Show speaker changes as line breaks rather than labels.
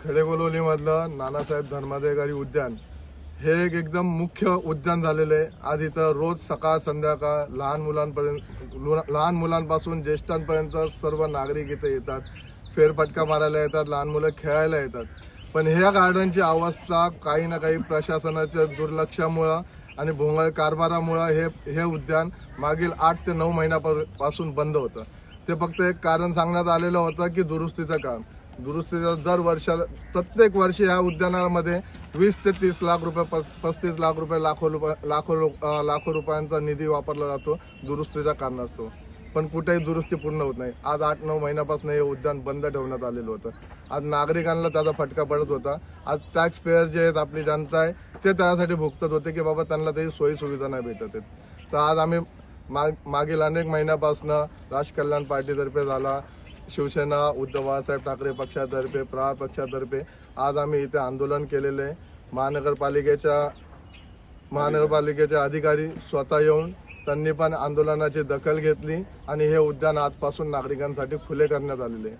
खडेगोलवलीमधलं नानासाहेब धर्माधिकारी उद्यान हे एक एकदम मुख्य उद्यान झालेलं आहे। आज इथं रोज सकाळ संध्याकाळ लहान मुलांपासून ज्येष्ठांपर्यंत सर्व नागरिक इथे येतात, फेरफटका मारायला येतात, लहान मुलं खेळायला येतात। पण ह्या गार्डनची अवस्था काही ना काही प्रशासनाच्या दुर्लक्षामुळे आणि भोंगळ कारभारामुळे हे उद्यान मागील 8 ते 9 महिन्यापासून बंद होतं। ते फक्त एक कारण सांगण्यात आलेलं होतं की दुरुस्तीचं काम। दुरुस्तीचं दर वर्षाला प्रत्येक वर्षी या उद्यानामध्ये 20 ते 30 लाख रुपये 35 लाख रुपये लाखो रुपयांचा निधी वापरला जातो दुरुस्तीच्या कारणास्तव, पण कुठेही दुरुस्ती पूर्ण होत नाही। आज 8-9 महिन्यापासून हे उद्यान बंद ठेवण्यात आलेलं होतं। आज नागरिकांना त्याचा फटका पडत होता। आज टॅक्स पेअर जे आहेत, आपली जनता आहे, ते त्यासाठी भुगतत होते की बाबा त्यांना काही सोयी सुविधा नाही भेटत आहेत। तर आज आम्ही मागील अनेक महिन्यापासून राजकल्याण पार्टीतर्फे झाला, शिवसेना उद्धव बाळासाहेब ठाकरे पक्षातर्फे, प्रहार पक्षातर्फे आज आम्ही इथे आंदोलन केलेले आहे। महानगरपालिकेचे अधिकारी स्वतः येऊन त्यांनी पण आंदोलनाची दखल घेतली आणि हे उद्यान आजपासून नागरिकांसाठी खुले करण्यात आलेले आहे।